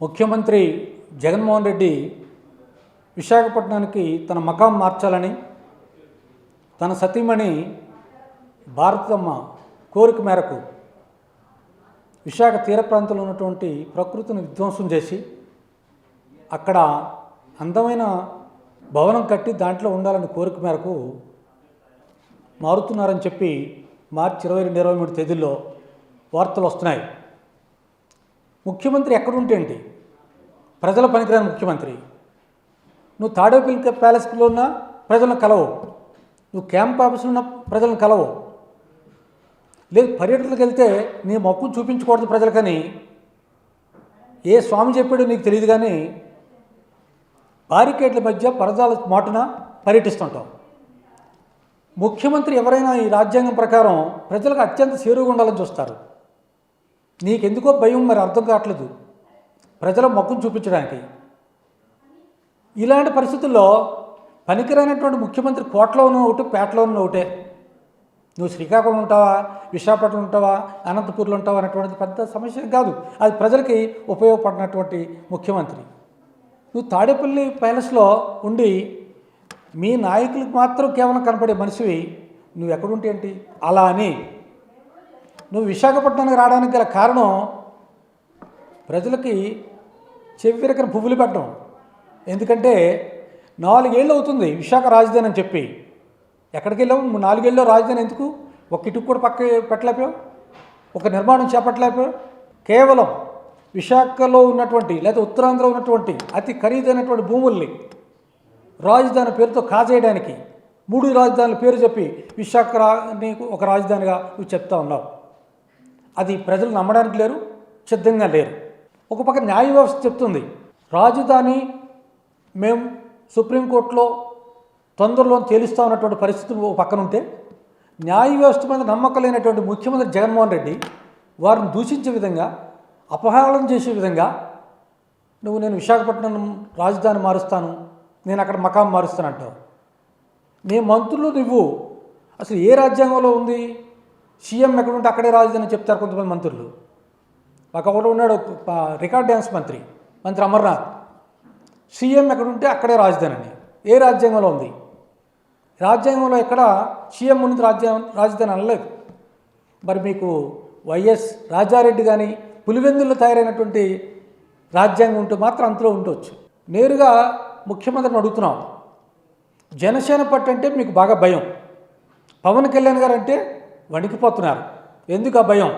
ముఖ్యమంత్రి జగన్మోహన్ రెడ్డి విశాఖపట్నానికి తన మకాం మార్చాలని తన సతీమణి భారతమ్మ కోరిక మేరకు విశాఖ తీర ప్రాంతంలో ఉన్నటువంటి ప్రకృతిని విధ్వంసం చేసి అక్కడ అందమైన భవనం కట్టి దాంట్లో ఉండాలని కోరిక మేరకు మారుతున్నారని చెప్పి మార్చి 22, 23 తేదీల్లో వార్తలు వస్తున్నాయి. ముఖ్యమంత్రి ఎక్కడుంటే ఏంటి? ప్రజల పనికిరాని ముఖ్యమంత్రి. నువ్వు తాడేపల్లి ప్యాలెస్లో ఉన్న ప్రజలను కలవు, నువ్వు క్యాంప్ ఆఫీసులో ఉన్న ప్రజలను కలవు, లేదు పర్యటనకు వెళ్తే నీ మొక్కు చూపించకూడదు ప్రజలకని ఏ స్వామి చెప్పాడో నీకు తెలియదు, కానీ బారికేడ్ల మధ్య పరదాల మాటున పర్యటిస్తుంటావు. ముఖ్యమంత్రి ఎవరైనా ఈ రాజ్యాంగం ప్రకారం ప్రజలకు అత్యంత చేరువుగా ఉండాలని చూస్తారు. నీకెందుకో భయం, మరి అర్థం కావట్లేదు ప్రజల మొక్కును చూపించడానికి. ఇలాంటి పరిస్థితుల్లో పనికిరానటువంటి ముఖ్యమంత్రి కోటలో ఉన్న ఒకటి, పేటలో ఉన్న ఒకటే. నువ్వు శ్రీకాకుళం ఉంటావా, విశాఖపట్నం ఉంటావా, అనంతపూర్లో ఉంటావా అనేటువంటిది పెద్ద సమస్య కాదు. అది ప్రజలకి ఉపయోగపడినటువంటి ముఖ్యమంత్రి. నువ్వు తాడేపల్లి ప్యాలెస్లో ఉండి మీ నాయకులకు మాత్రం కేవలం కనపడే మనిషివి, నువ్వు ఎక్కడుంటే ఏంటి? అలా అని నువ్వు విశాఖపట్నానికి రావడానికి గల కారణం ప్రజలకి చెవిరెక్కన పువ్వులు పెట్టడం. ఎందుకంటే 4 ఏళ్ళు అవుతుంది విశాఖ రాజధాని అని చెప్పి. ఎక్కడికి వెళ్ళావు? 4 ఏళ్ళలో రాజధాని ఎందుకు? ఒక ఇటుకు కూడా పక్క పెట్టలేకపోయావు, ఒక నిర్మాణం చేపట్టలేకపోయావు. కేవలం విశాఖలో ఉన్నటువంటి లేదా ఉత్తరాంధ్రలో ఉన్నటువంటి అతి ఖరీదైనటువంటి భూముల్ని రాజధాని పేరుతో కాజేయడానికి 3 రాజధానుల పేరు చెప్పి విశాఖని ఒక రాజధానిగా నువ్వు చెప్తా ఉన్నావు. అది ప్రజలు నమ్మడానికి లేరు, సిద్ధంగా లేరు. ఒక పక్క న్యాయ వ్యవస్థ చెప్తుంది రాజధాని మేము సుప్రీంకోర్టులో తొందరలో తేలుస్తా ఉన్నటువంటి పరిస్థితి ఒక పక్కన ఉంటే, న్యాయ వ్యవస్థ మీద నమ్మకం లేనటువంటి ముఖ్యమంత్రి జగన్మోహన్ రెడ్డి వారిని దూషించే విధంగా, అపహేళన చేసే విధంగా నేను విశాఖపట్నం రాజధాని మారుస్తాను, నేను అక్కడ మకాం మారుస్తాను అంటావు. నీ మంత్రులు నువ్వు అసలు ఏ రాజ్యాంగంలో ఉంది? సీఎం ఎక్కడుంటే అక్కడే రాజధాని చెప్తారు కొంతమంది మంత్రులు. ఒకడు ఉన్నాడు రికార్డ్ డ్యాన్స్ మంత్రి అమర్నాథ్. సీఎం ఎక్కడుంటే అక్కడే రాజధాని అని ఏ రాజ్యాంగంలో ఉంది? రాజ్యాంగంలో ఎక్కడ సీఎం ఉన్నది రాజధాని అనలేదు. మరి మీకు వైఎస్ రాజారెడ్డి కానీ పులివెందుల్లో తయారైనటువంటి రాజ్యాంగం ఉంటే మాత్రం అంతలో ఉండవచ్చు. నేరుగా ముఖ్యమంత్రిని అడుగుతున్నాం. జనసేన పార్టీ అంటే మీకు బాగా భయం, పవన్ కళ్యాణ్ గారు అంటే వణికిపోతున్నారు. ఎందుకు ఆ భయం?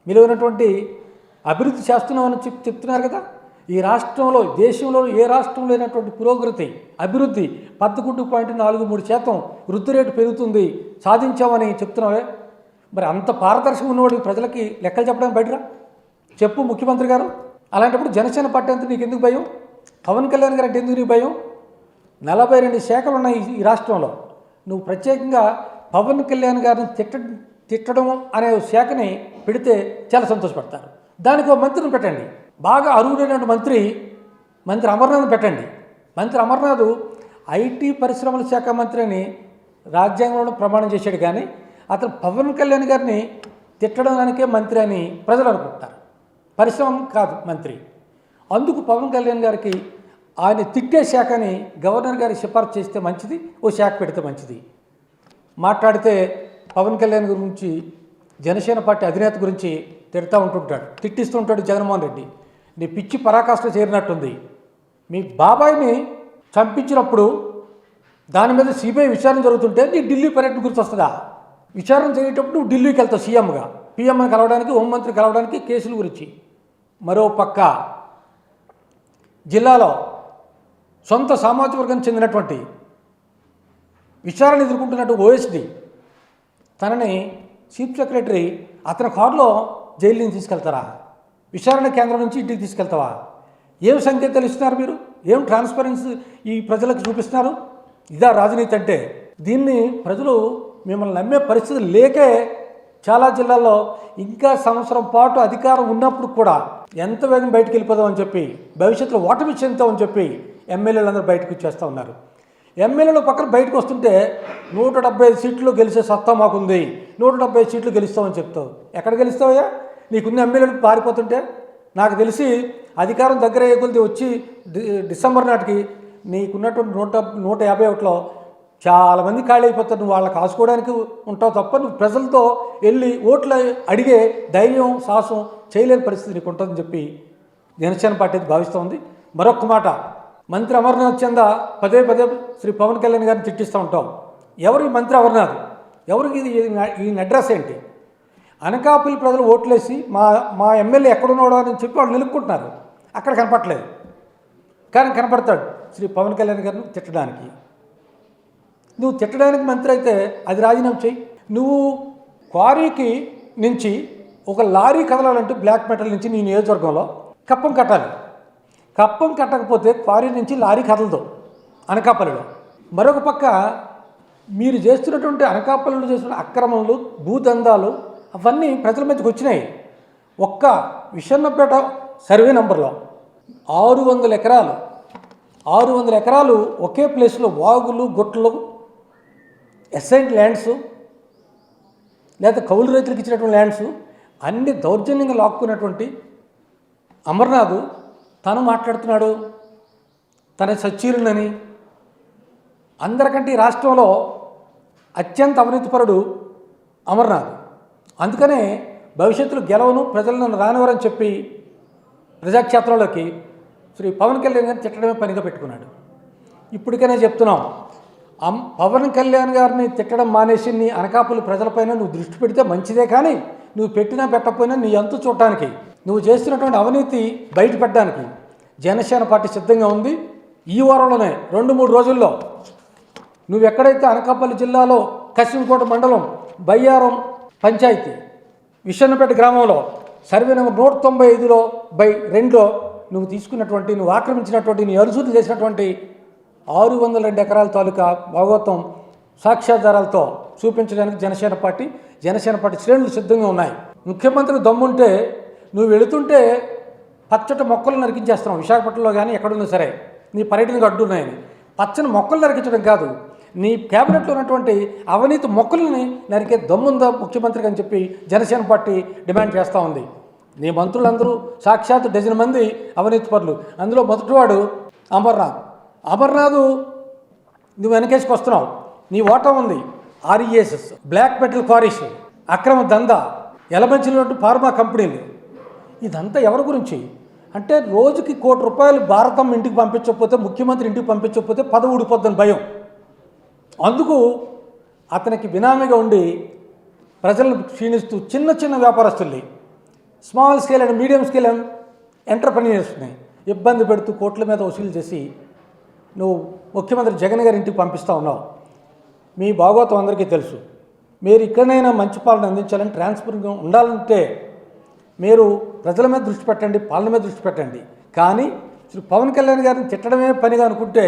మీరు ఉన్నటువంటి అభివృద్ధి చేస్తున్నామని చెప్తున్నారు కదా. ఈ రాష్ట్రంలో, దేశంలో ఏ రాష్ట్రంలో లేనటువంటి పురోగతి, అభివృద్ధి 11.43% వృద్ధి రేటు పెరుగుతుంది, సాధించామని చెప్తున్నావే. మరి అంత పారదర్శకం ఉన్నవాడు ప్రజలకి లెక్కలు చెప్పడానికి బయటరా చెప్పు ముఖ్యమంత్రి గారు. అలాంటప్పుడు జనసేన పార్టీ అంతా నీకు ఎందుకు భయం? పవన్ కళ్యాణ్ గారు అంటే ఎందుకు నీకు భయం? 42 శాఖలు ఉన్నాయి ఈ రాష్ట్రంలో. నువ్వు ప్రత్యేకంగా పవన్ కళ్యాణ్ గారిని తిట్టడం అనే శాఖని పెడితే చాలా సంతోషపడతారు. దానికి ఒక మంత్రిని పెట్టండి, బాగా అర్హుడైన మంత్రి అమర్నాథ్ని పెట్టండి. మంత్రి అమర్నాథ్ ఐటీ పరిశ్రమల శాఖ మంత్రి అని రాజ్యాంగంలో ప్రమాణం చేశాడు, కానీ అతను పవన్ కళ్యాణ్ గారిని తిట్టడానికే మంత్రి అని ప్రజలు అనుకుంటారు, పరిశ్రమ కాదు మంత్రి. అందుకు పవన్ కళ్యాణ్ గారికి ఆయన తిట్టే శాఖని గవర్నర్ గారి సిఫార్సు చేస్తే మంచిది, ఓ శాఖ పెడితే మంచిది. మాట్లాడితే పవన్ కళ్యాణ్ గురించి, జనసేన పార్టీ అధినేత గురించి తిడతా ఉంటుంటాడు, తిట్టిస్తూ ఉంటాడు జగన్మోహన్ రెడ్డి. నీ పిచ్చి పరాకాష్ట చేరినట్టుంది. మీ బాబాయిని చంపించినప్పుడు దాని మీద సిబిఐ విచారణ జరుగుతుంటే నీ ఢిల్లీ పర్యటన గురించి వస్తుందా? విచారణ చేసేటప్పుడు నువ్వు ఢిల్లీకి వెళ్తావు సీఎంగా, పీఎంని కలవడానికి, హోంమంత్రి కలవడానికి, కేసుల గురించి. మరో పక్క జిల్లాలో సొంత సామాజిక వర్గానికి చెందినటువంటి విచారణ ఎదుర్కొంటున్నట్టు ఓఎస్డి తనని చీఫ్ సెక్రటరీ అతని కారులో జైలు నుంచి తీసుకెళ్తారా? విచారణ కేంద్రం నుంచి ఇంటికి తీసుకెళ్తావా? ఏం సంకేతాలు ఇస్తున్నారు మీరు? ఏం ట్రాన్స్పరెన్సీ ఈ ప్రజలకు చూపిస్తున్నారు? ఇదా రాజనీతి అంటే? దీన్ని ప్రజలు మిమ్మల్ని నమ్మే పరిస్థితి లేకే చాలా జిల్లాల్లో ఇంకా సంవత్సరం పాటు అధికారం ఉన్నప్పుడు కూడా ఎంత వేగం బయటకు వెళ్ళిపోదామని చెప్పి, భవిష్యత్తులో ఓటమి చెందుతామని చెప్పి ఎమ్మెల్యేలు అందరూ బయటకు వచ్చేస్తూ ఉన్నారు. ఎమ్మెల్యేలు పక్కన బయటకు వస్తుంటే 175 సీట్లు గెలిచే సత్తా మాకుంది, 175 సీట్లు గెలుస్తామని చెప్తావు. ఎక్కడ గెలుస్తావయ్యా? నీకున్న ఎమ్మెల్యేలు పారిపోతుంటే నాకు తెలిసి అధికారం దగ్గర కొలిది వచ్చి డిసెంబర్ నాటికి నీకున్నటువంటి 151లో చాలామంది ఖాళీ అయిపోతారు. నువ్వు వాళ్ళకి కాసుకోవడానికి ఉంటావు తప్ప నువ్వు ప్రజలతో వెళ్ళి ఓట్లు అడిగే ధైర్యం సాహసం చేయలేని పరిస్థితి నీకు ఉంటుందని చెప్పి జనసేన పార్టీ భావిస్తోంది. మరొక మాట, మంత్రి అమర్నాథ్ చంద పదే శ్రీ పవన్ కళ్యాణ్ గారిని తిట్టిస్తూ ఉంటాం. ఎవరు ఈ మంత్రి అమర్నాథ్? ఎవరికి ఈ అడ్రస్ ఏంటి? అనకాపల్లి ప్రజలు ఓట్లేసి మా ఎమ్మెల్యే ఎక్కడున్నాడో అని చెప్పి వాళ్ళు నిలుపుకుంటున్నారు. అక్కడ కనపడలేదు, కానీ కనపడతాడు శ్రీ పవన్ కళ్యాణ్ గారిని తిట్టడానికి. నువ్వు తిట్టడానికి మంత్రి అయితే అది రాజీనామా చేయి. నువ్వు క్వారీకి నుంచి ఒక లారీ కదలాలంటే బ్లాక్ మెటల్ నుంచి నీ నియోజకవర్గంలో కప్పం కట్టాలి. కప్పం కట్టకపోతే క్వారీ నుంచి లారీ కదలదు అనకాపల్లిలో. మరొక పక్క మీరు చేస్తున్నటువంటి అనకాపల్లిలో చేస్తున్న అక్రమాలు, భూదందాలు అవన్నీ ప్రజల మధ్యకి వచ్చినాయి. ఒక్క విషన్నపేట సర్వే నంబర్లో 600 ఎకరాలు ఒకే ప్లేస్లో వాగులు, గుట్టలు, ఎసైన్ ల్యాండ్స్ లేదా కౌలు రైతులకు ఇచ్చినటువంటి ల్యాండ్స్ అన్ని దౌర్జన్యంగా లాక్కున్నటువంటి అమర్నాథ్ తను మాట్లాడుతున్నాడు తన సచ్చీరునని. అందరికంటే రాష్ట్రంలో అత్యంత అవినీతిపరుడు అమర్నాథ్. అందుకనే భవిష్యత్తులో గెలవను, ప్రజలను రానివరని చెప్పి ప్రజాక్షేత్రంలోకి శ్రీ పవన్ కళ్యాణ్ గారిని తిట్టడమే పనిగా పెట్టుకున్నాడు. ఇప్పటికైనా చెప్తున్నాం, పవన్ కళ్యాణ్ గారిని తిట్టడం మానేసి నీ అనకాపల్లి ప్రజలపైన నువ్వు దృష్టి పెడితే మంచిదే. కానీ నువ్వు పెట్టినా పెట్టకపోయినా నీ అంతు చూడటానికి, నువ్వు చేస్తున్నటువంటి అవినీతి బయటపెట్టడానికి జనసేన పార్టీ సిద్ధంగా ఉంది. ఈ వారంలోనే 2-3 రోజుల్లో నువ్వు ఎక్కడైతే అనకాపల్లి జిల్లాలో కశింకోట మండలం బయ్యారం పంచాయతీ విషన్నపేట గ్రామంలో సర్వే నెంబర్ 195/2లో నువ్వు ఆక్రమించినటువంటి నీ అరుసులు చేసినటువంటి 602 ఎకరాల తాలూకా భాగవతం సాక్ష్యాధారాలతో చూపించడానికి జనసేన పార్టీ శ్రేణులు సిద్ధంగా ఉన్నాయి. ముఖ్యమంత్రి దమ్ముంటే నువ్వు వెళుతుంటే పచ్చటి మొక్కలు నరికించేస్తున్నావు. విశాఖపట్నంలో కానీ ఎక్కడున్నా సరే నీ పర్యటనకు అడ్డున్నాయని పచ్చని మొక్కలు నరికించడం కాదు, నీ క్యాబినెట్లో ఉన్నటువంటి అవినీతి మొక్కల్ని నరికే దమ్ముందా ముఖ్యమంత్రికి అని చెప్పి జనసేన పార్టీ డిమాండ్ చేస్తూ ఉంది. నీ మంత్రులందరూ సాక్షాత్ 12 మంది అవినీతి పరులు. అందులో మొదటివాడు అమర్నాథ్ నువ్వు వెనకేసుకొస్తున్నావు. నీ ఓటం ఉంది. RESS, బ్లాక్ మెటల్ క్వారీస్, అక్రమ దందా, ఎలమంచినటువంటి ఫార్మా కంపెనీలు. ఇదంతా ఎవరి గురించి అంటే రోజుకి ₹1 కోటి భారతం ఇంటికి పంపించకపోతే, ముఖ్యమంత్రి ఇంటికి పంపించకపోతే పదవి ఊడిపోద్దని భయం. అందుకు అతనికి బినామీగా ఉండి ప్రజలను క్షీణిస్తూ చిన్న వ్యాపారస్తుల్ని, small scale and medium scale ఎంటర్ప్రెన్యూర్స్ని ఇబ్బంది పెడుతూ కోట్ల మీద వసూలు చేసి నువ్వు ముఖ్యమంత్రి జగన్ గారి ఇంటికి పంపిస్తూ ఉన్నావు. మీ భాగవతం అందరికీ తెలుసు. మీరు ఇక్కడనైనా మంచి పాలన అందించాలని, ట్రాన్స్పరెంట్గా ఉండాలంటే మీరు ప్రజల మీద దృష్టి పెట్టండి, పాలన మీద దృష్టి పెట్టండి. కానీ శ్రీ పవన్ కళ్యాణ్ గారిని తిట్టడమే పనిగా అనుకుంటే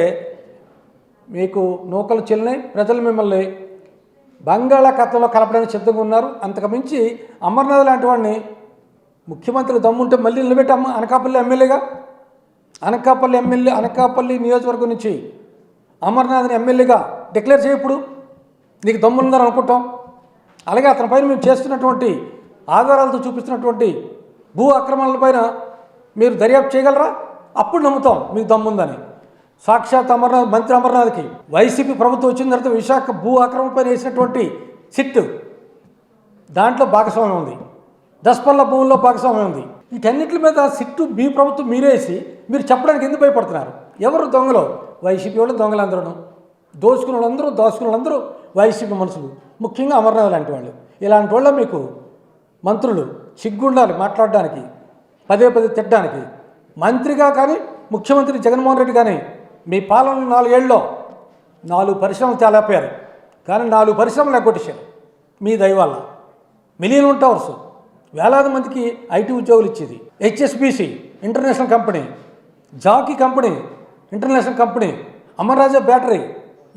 మీకు నూకలు చెల్లినాయి. ప్రజలు మిమ్మల్ని బంగాళాఖాతంలో కలపడానికి సిద్ధంగా ఉన్నారు. అంతకుమించి అమర్నాథ్ లాంటి వాడిని ముఖ్యమంత్రి దమ్ముంటే మళ్ళీ నిలబెట్టమ్మ అనకాపల్లి ఎమ్మెల్యేగా. అనకాపల్లి నియోజకవర్గం నుంచి అమర్నాథ్ని ఎమ్మెల్యేగా డిక్లేర్ చేయప్పుడు నీకు దమ్ముందని అనుకుంటాం. అలాగే అతని పైన మేము చేస్తున్నటువంటి ఆధారాలతో చూపిస్తున్నటువంటి భూ అక్రమాలపైన మీరు దర్యాప్తు చేయగలరా? అప్పుడు నమ్ముతాం మీకు దమ్ముందని. సాక్షాత్ మంత్రి అమర్నాథ్కి వైసీపీ ప్రభుత్వం వచ్చిన తర్వాత విశాఖ భూ అక్రమంపైన వేసినటువంటి సిట్ దాంట్లో భాగస్వామ్యం ఉంది, దస్పల్ల భూముల్లో భాగస్వామ్యం ఉంది. వీటన్నిటి మీద సిట్టు మీ ప్రభుత్వం మీరేసి మీరు చెప్పడానికి ఎందుకు భయపడుతున్నారు? ఎవరు దొంగలు? వైసీపీ వాళ్ళు దొంగలందరూ, దోచుకున్న వాళ్ళందరూ వైసీపీ మనుషులు, ముఖ్యంగా అమర్నాథ్ లాంటి వాళ్ళు. ఇలాంటి వాళ్ళ మీకు మంత్రులు సిగ్గుండాలి మాట్లాడడానికి, పదే తిట్టడానికి. మంత్రిగా కానీ ముఖ్యమంత్రి జగన్మోహన్ రెడ్డి కానీ మీ పాలన 4 ఏళ్ళలో 4 పరిశ్రమలు తేలేపారు. కానీ 4 పరిశ్రమలు ఎగ్గొట్టేశారు మీ దయ వల్ల. మిలియన్ టవర్స్, వేలాది మందికి IT ఉద్యోగులు ఇచ్చేది. HSBC international company, Jockey company international company, Amara Raja battery,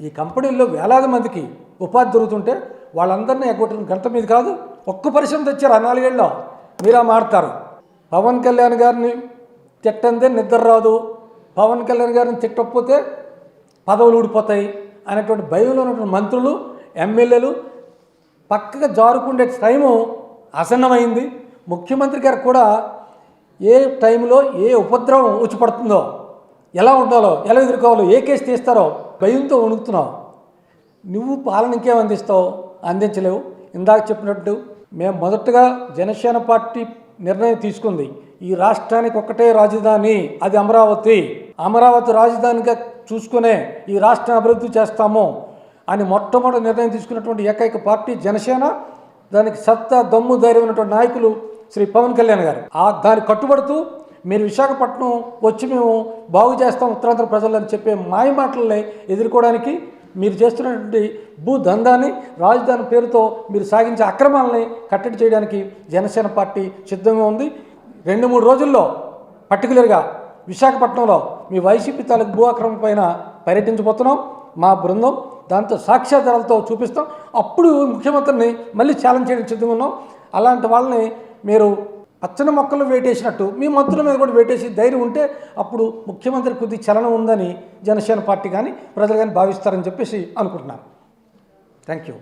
ఈ కంపెనీల్లో వేలాది మందికి ఉపాధి దొరుకుతుంటే వాళ్ళందరినీ ఎగ్గొట్టిన గంట మీద కాదు. ఒక్క పరిశ్రమ తెచ్చారు ఆ 4 ఏళ్ళలో. మీరా మారుతారు. పవన్ కళ్యాణ్ గారిని తిట్టందే నిద్ర రాదు, పవన్ కళ్యాణ్ గారిని తిట్టకపోతే పదవులు ఊడిపోతాయి అనేటువంటి భయంలో ఉన్నటువంటి మంత్రులు, ఎమ్మెల్యేలు పక్కగా జారుకుండే టైము ఆసన్నమైంది. ముఖ్యమంత్రి గారు కూడా ఏ టైంలో ఏ ఉపద్రవం వచ్చి పడుతుందో, ఎలా ఉండాలో, ఎలా ఎదుర్కోవాలో, ఏ కేసు తీస్తారో భయంతో వణుకుతున్నావు. నువ్వు పాలన ఇంకేం అందిస్తావు? అందించలేవు. ఇందాక చెప్పినట్టు మేము మొదటగా జనసేన పార్టీ నిర్ణయం తీసుకుంది, ఈ రాష్ట్రానికి ఒక్కటే రాజధాని, అది అమరావతి. అమరావతి రాజధానిగా చూసుకునే ఈ రాష్ట్రాన్ని అభివృద్ధి చేస్తాము అని మొట్టమొదటి నిర్ణయం తీసుకున్నటువంటి ఏకైక పార్టీ జనసేన. దానికి సత్తా, దమ్ము, ధైర్యం ఉన్నటువంటి నాయకులు శ్రీ పవన్ కళ్యాణ్ గారు. దానికి కట్టుబడుతూ మీరు విశాఖపట్నం వచ్చి మేము బాగు చేస్తాం ఉత్తరాంధ్ర ప్రజలని చెప్పే మాయ మాటలని ఎదుర్కోవడానికి, మీరు చేస్తున్నటువంటి భూదందాన్ని, రాజధాని పేరుతో మీరు సాగించే అక్రమాలని కట్టడి చేయడానికి జనసేన పార్టీ సిద్ధంగా ఉంది. 2-3 రోజుల్లో పర్టికులర్గా విశాఖపట్నంలో మీ వైసీపీ తాలూకు భూ అక్రమం పైన పర్యటించబోతున్నాం. మా బృందం దాంతో సాక్ష్యాధారాలతో చూపిస్తాం. అప్పుడు ముఖ్యమంత్రిని మళ్ళీ ఛాలెంజ్ చేయడానికి సిద్ధంగా ఉన్నాం. అలాంటి వాళ్ళని మీరు పచ్చని మొక్కలు వేటేసినట్టు మీ మంత్రుల మీద కూడా వేటేసి ధైర్యం ఉంటే అప్పుడు ముఖ్యమంత్రి కొద్ది చలనం ఉందని జనసేన పార్టీ కానీ ప్రజలు కానీ భావిస్తారని చెప్పేసి అనుకుంటున్నాను. Thank you.